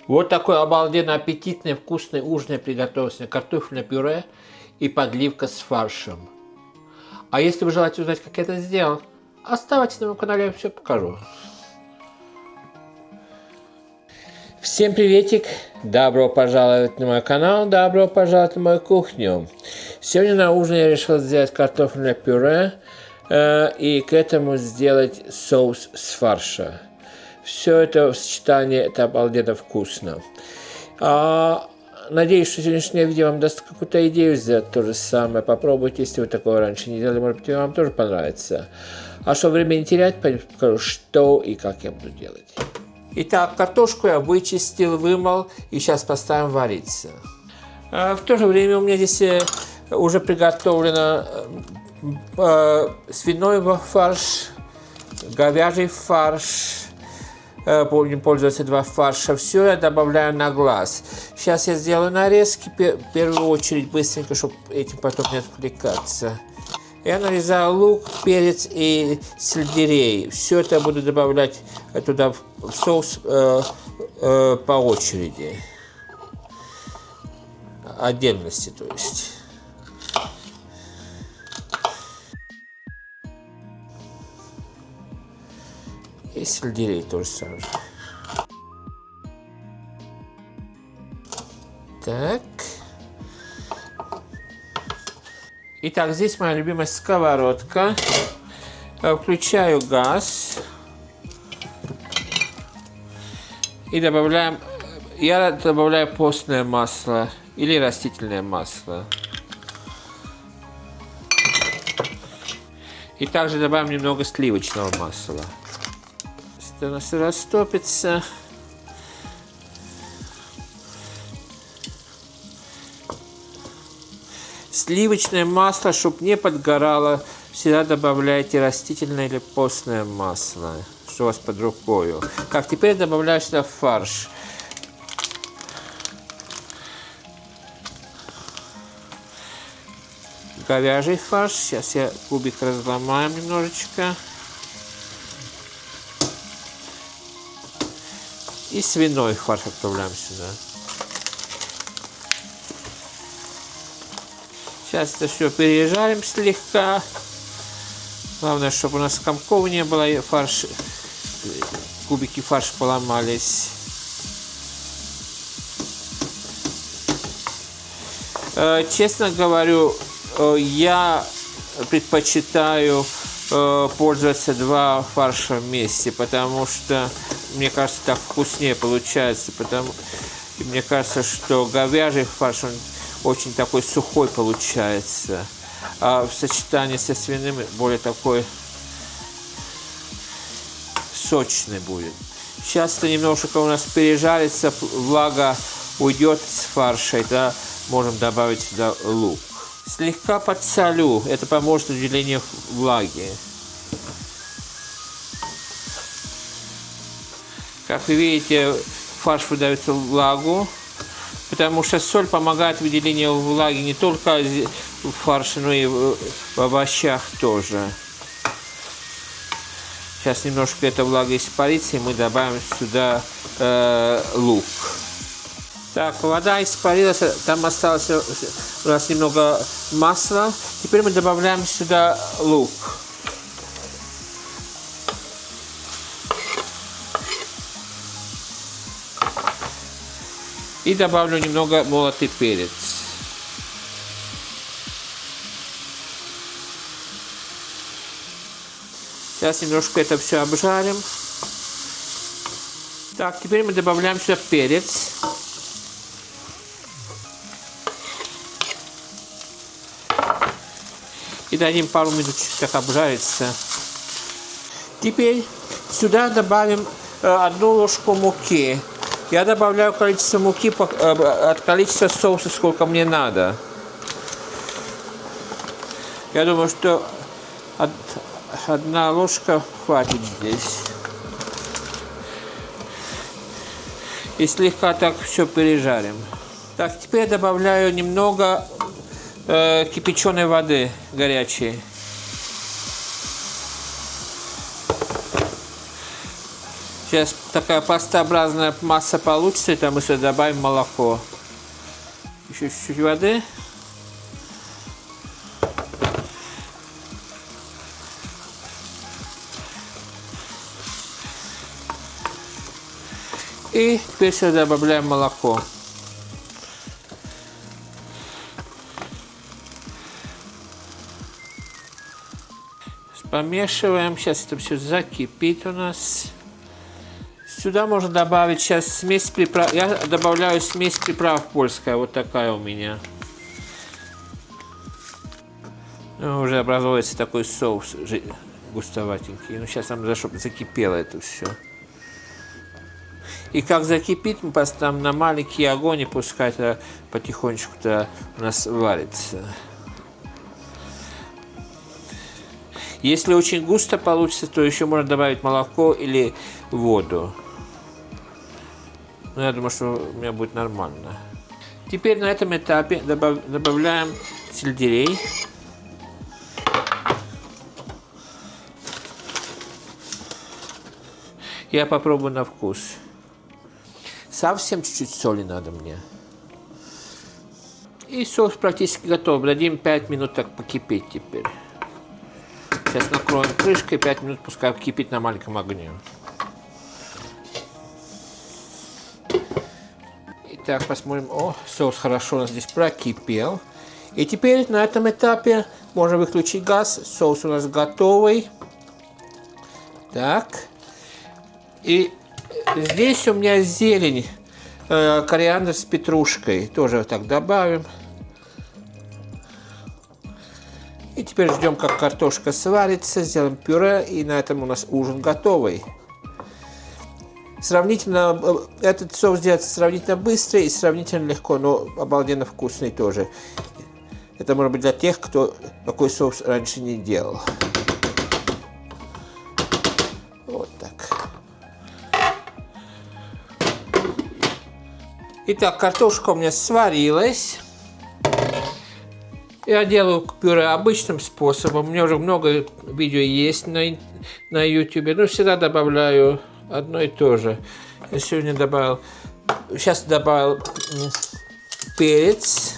Вот такой обалденно аппетитный, вкусный ужин приготовился. Картофельное пюре и подливка с фаршем. А если вы желаете узнать, как я это сделал, оставайтесь на моем канале, я вам все покажу. Всем приветик! Добро пожаловать на мой канал, добро пожаловать на мою кухню. Сегодня на ужин я решил сделать картофельное пюре и к этому сделать соус с фарша. Все это в сочетании, это обалденно вкусно. Надеюсь, что сегодняшнее видео вам даст какую-то идею сделать то же самое. Попробуйте, если вы такого раньше не делали, может быть, вам тоже понравится. А чтобы время не терять, покажу, что и как я буду делать. Итак, картошку я вычистил, вымыл и сейчас поставим вариться. В то же время у меня здесь уже приготовлено свиной фарш, говяжий фарш. Будем пользоваться два фарша. Все я добавляю на глаз. Сейчас я сделаю нарезки, в первую очередь быстренько, чтобы этим потом не отвлекаться. Я нарезаю лук, перец и сельдерей. Все это буду добавлять туда в соус по очереди. Отдельности, то есть. И сельдерей тоже сразу же. Так. Итак, здесь моя любимая сковородка. Включаю газ. И добавляем... Я добавляю постное масло или растительное масло. И также добавим немного сливочного масла. Это у нас растопится. Сливочное масло, чтобы не подгорало, всегда добавляйте растительное или постное масло, что у вас под рукой. Так, теперь добавляю сюда фарш. Говяжий фарш. Сейчас я кубик разломаю немножечко. И свиной фарш отправляем сюда. Сейчас это все пережарим слегка. Главное, чтобы у нас комков не было, и фарш, кубики фарша поломались. Честно говорю, я предпочитаю пользоваться два фарша вместе, потому что, мне кажется, так вкуснее получается. Мне кажется, что говяжий фарш, он очень такой сухой получается, а в сочетании со свиным более такой сочный будет. Сейчас это немножко у нас пережарится, влага уйдет с фарша, и тогда можем добавить сюда лук. Слегка подсолю, это поможет выделению влаги. Как вы видите, фарш выдает влагу, потому что соль помогает выделению влаги не только в фарше, но и в овощах тоже. Сейчас немножко эта влага испарится, и мы добавим сюда лук. Так, вода испарилась, там осталось у нас немного масла. Теперь мы добавляем сюда лук. И добавлю немного молотый перец. Сейчас немножко это все обжарим. Так, теперь мы добавляем сюда перец. И дадим пару минуточек так обжариться. Теперь сюда добавим 1 ложку муки. Я добавляю количество муки от количества соуса, сколько мне надо. Я думаю, что 1 ложка хватит здесь. И слегка так все пережарим. Так, теперь я добавляю немного кипяченой воды горячей. Сейчас такая пастообразная масса получится, и там мы сюда добавим молоко. Еще чуть-чуть воды. И теперь сюда добавляем молоко. Помешиваем. Сейчас это все закипит у нас. Сюда можно добавить сейчас смесь приправ. Я добавляю смесь приправ польская. Вот такая у меня. Ну, уже образуется такой соус густоватенький. Ну, сейчас нам чтобы закипело это все. И как закипит, мы поставим на маленький огонь, и пускай это потихонечку-то у нас варится. Если очень густо получится, то еще можно добавить молоко или воду. Но я думаю, что у меня будет нормально. Теперь на этом этапе добавляем сельдерей. Я попробую на вкус. Совсем чуть-чуть соли надо мне. И соус практически готов. Дадим 5 минут так покипеть теперь. Сейчас накроем крышкой, 5 минут пускай кипит на маленьком огне. Итак, посмотрим. О, соус хорошо у нас здесь прокипел. И теперь на этом этапе можно выключить газ. Соус у нас готовый. Так. И здесь у меня зелень, кориандр с петрушкой. Тоже вот так добавим. И теперь ждем, как картошка сварится, сделаем пюре, и на этом у нас ужин готовый. Сравнительно, этот соус делается сравнительно быстро и сравнительно легко, но обалденно вкусный тоже. Это может быть для тех, кто такой соус раньше не делал. Вот так. Итак, картошка у меня сварилась. Я делаю пюре обычным способом. У меня уже много видео есть на YouTube. Но всегда добавляю одно и то же. Я сегодня добавил... Сейчас добавил перец.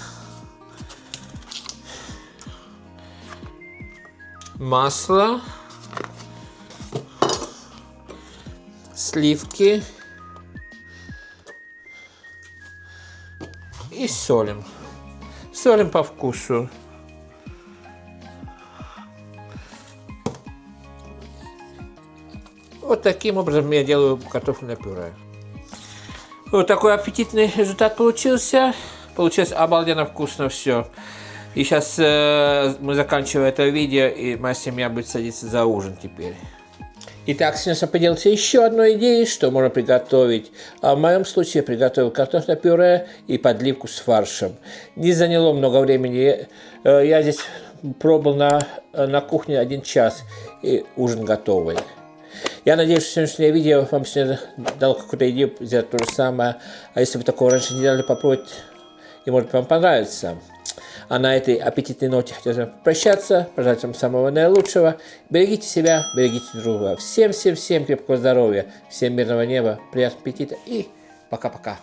Масло. Сливки. И солим. Солим по вкусу. Вот таким образом я делаю картофельное пюре. Вот такой аппетитный результат получился. Получилось обалденно вкусно все. И сейчас мы заканчиваем это видео, и моя семья будет садиться за ужин теперь. Итак, сейчас я поделился еще одной идеей, что можно приготовить. А в моем случае я приготовил картофельное пюре и подливку с фаршем. Не заняло много времени. Я здесь пробовал на кухне 1 час, и ужин готовый. Я надеюсь, что сегодняшнее видео вам сегодня дало какую-то идею сделать то же самое. А если вы такого раньше не делали, попробуйте, и может вам понравится. А на этой аппетитной ноте хотел прощаться, пожелать вам самого наилучшего. Берегите себя, берегите друга. Всем крепкого здоровья, всем мирного неба, приятного аппетита и пока-пока.